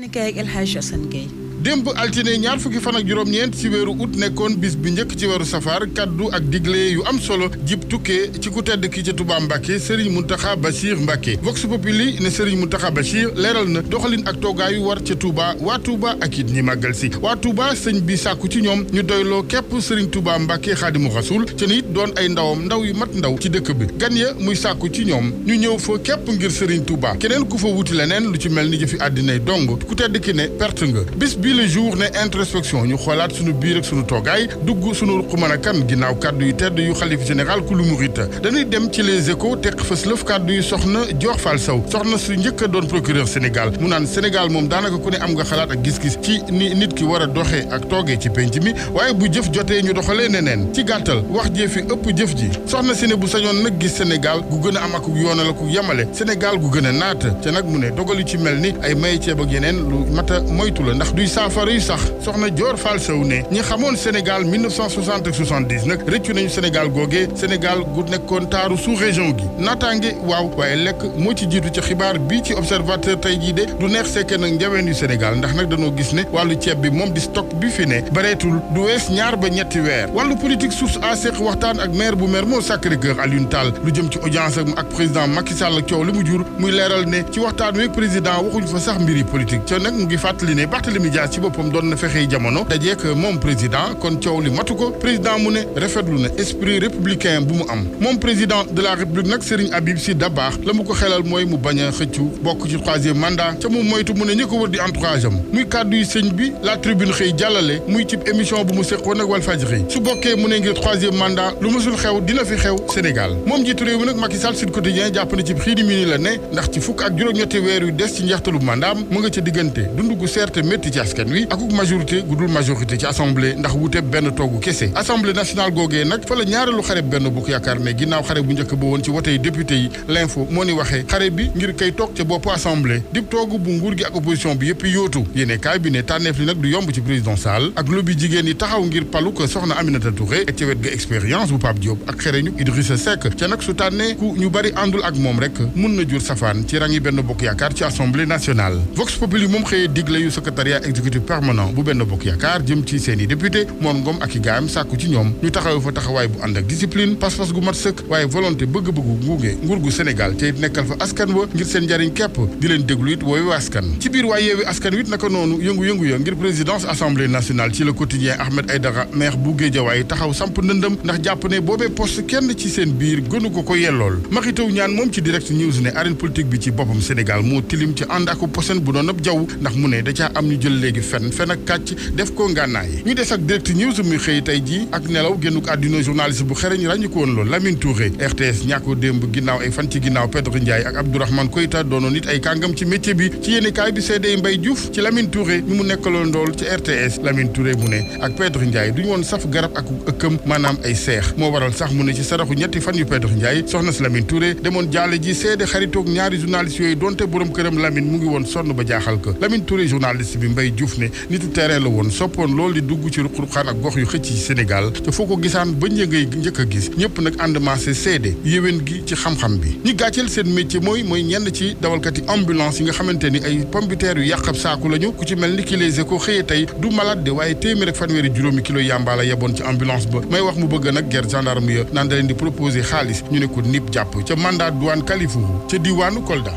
kay ak El Hadj Assane Gueye. démb altine ñaar fukki fan ak juróom-ñeent ci weeru août nekkoon bis bi njëkk ci weeru safar kaddu ak digle yu am solo jib tukkee ci ku tedd ki ca Touba Mbacké Serigne Mountakha Bachir Mbacké Vox Populi ne Serigne Mountakha Bachir leeral na doxalin ak toogaayu war ca Touba waa Touba ak it ñi màggal si waa Touba sëñ bi sàkku ci ñoom ñu doyloo képp Serigne Touba Mbacké Xaadimu Rasuul ca nit doon ay ndawam ndaw yu mat ndaw ci dëkk bi gan ya muy sàkku ci ñoom ñu ñëw fa képp ngir Serigne Touba keneen ku fa wuti leneen lu ci mel ni jëfi àddinay dong ku tedd ki ne perte nga bis bi le jour ne introspection ñu xoolaat sunu biir ak sunu toogaay dugg sunu ruq mën a kan ginnaaw kàddu yu tedd yu xalif général ku lu murit dañuy dem ci les échos teq fës lëf kàddu yu soxna Dior Fall Sow soxna su njëkk a doon procureur Sénégal mu naan Sénégal moom daanaka ku ne am nga xalaat ak gis-gis ci ni nit ki war a doxee ak toogee ci penc mi waaye bu jëf jotee ñu doxalee neneen ci gàttal wax jee fi ëpp jëf ji soxna si ne bu sañoon nag gis Sénégal gu gën a am ak yoonal ak yamale Sénégal gu gën a naat ca nag mu ne dogal yu ci mel ni ay maye ceeb ak yeneen lu mat a moytu la ndax duy saafara sax soxna Dior Fall Sow ne ñi xamoon Sénégal 1960 ak 70 nag rëccu nañu Sénégal googee Sénégal gu nekkoon taaru sous région gi naataange waaw waaye lekk moo ci jiitu ci xibaar bii ci observateur tey jii de du neex sekke nag njaween yu Sénégal ndax nag dañoo gis ne wàllu ceeb bi moom di stock bi fi ne bareetul du wees ñaar ba ñetti weer wàllu politique source a seq waxtaan ak maire bu Mermoz Sacré-Cœur Alioune Tall lu jëm ci audience ak président Macky Sall ak coow li mu jur muy leeral ne ci waxtaan wi président waxuñ fa sax mbiri politique ca nag mu ngi fàttali ne Barthélémy Dias ci boppam doon na fexey jamono dajeek moom président kon coow li matu ko président mu ne rafetlu na esprit républicain bu mu am moom président de la république nag Serigne Habib Sy Dabakh la mu ko xelal mooy mu bañ a xëccu bokk ci troisième mandat ca mu moytu mu ne ñi ko wër di entourage am muy kàddu yi sëñ bi la tribune xëy jàllale muy cib émission bu mu séqoon ak Walfadjri su bokkee mu ne ngir troisième mandat lu mësul xew dina fi xew Sénégal moom jiitu réew mi nag Macky Sall Sud Quotidien jàpp na ci xiini mi ni la ne ndax ci fukk ak juróom-ñetti weer yu des ci njeextalu mandaam mu nga ca diggante dund gu seerte métti ci askan wi akuk majorité gu dul majorité ci assemblée ndax wute benn toogu kese assemblée nationale googee nag fa la ñaareelu xare benn bokk yaakaar ne ginnaaw xare bu njëkk ba woon ci wotey député yi l'info moo ni waxee xare bi ngir kay toog ca bopp assemblée dib toogu bu nguur gi ak opposition bi yëpp yóotu yéene kaay bi ne tànneef li nag du yomb ci président Sall ak lobby jigéen yi taxaw ngir palu ko soxna Aminata Touré ca wet ga expérience bu Pape Diop ak xereñu Idrissa Seck ca nag su tànnee ku ñu bari àndul ak moom rek mun na jur safaan ci rangi benn bokk yaakaar ci assemblée nationale Vox Populi moom xëyee digle yu secrétariat exécutif permanent bu benn bokk yaakaar jëm ci seeni député moom Ngom ak i gaayam sàkku ci ñoom ñu taxaw fa taxawaay bu ànd ak discipline pas-pas gu mat sëkk waaye volonté bëgg-bëggu nguur gu Sénégal te it nekkal fa askan wa ngir seen njariñ képp di leen déglu it woowu askan ci biir waaye yeewi askan wi it naka noonu yëngu-yëngu ya ngir présidence assemblée nationale ci le quotidien Ahmed Aïdara maire bu Guédiawaye taxaw samp ndëndëm ndax jàpp ne boobee poste kenn ci seen biir gënu ko yellool Mary Teuw Niane moom ci direct news ne arène politique bi ci boppam Sénégal moo tilim ci ànd ak posen bu doon ab jaww ndax mu ne da caa am ñu jël léegi fen ak kàcc def ko ngànnaay ñu des ak direct news muy xëy tey ji ak nelaw génnuk àddina journaliste bu xereñ ràññi ko woon loolu Lamine Touré RTS ñàkko démb ginnaaw ay fan ci ginnaaw Pedro Ndiaye ak Abdourahmane Koïta doonoon nit ay kàngam ci métier bi ci yéenekaay bi seede Mbaye Diouf ci Lamine Touré mi mu nekkaloon ndool ci RTS Lamine Touré mu ne ak Pedro Ndiaye duñu woon saf garab ak ëkkam maanaam ay seex moo waral sax mu ne ci saraxu ñetti fan yu Pedro Ndiaye soxna si Lamine Touré demoon jaale ji seede xaritoog ñaari journaliste yooyu donte borom këram Lamine mu ngi woon sonn ba jaaxal ko Lamine Touré journaliste bi Mbaye Diouf ne nitu terrain la woon soppoon loolu di dugg ci ruq-ruqaan ak gox yu xëcc ci Sénégal te foo ko gisaan ba ngay njëkk a gis ñëpp nag ànd maase seede yéwén gi ci xam-xam bi ñi gàcceel seen métier mooy ñenn ci dawalkati ambulance yi nga xamante ni ay pombiteer yu yàqab saaku lañu ku ci mel ni ki Les Échos xëyee tey du malade de waaye téeméer ak fanweeri juróomi kilo yàmbaa la yeboon ci ambulance ba may wax mu bëgg nag ger gendarme ya naan da leen di proposer xaalis ñu ne ko nip jàpp ca mandat douane Kalifourou ca diwaanu Kolda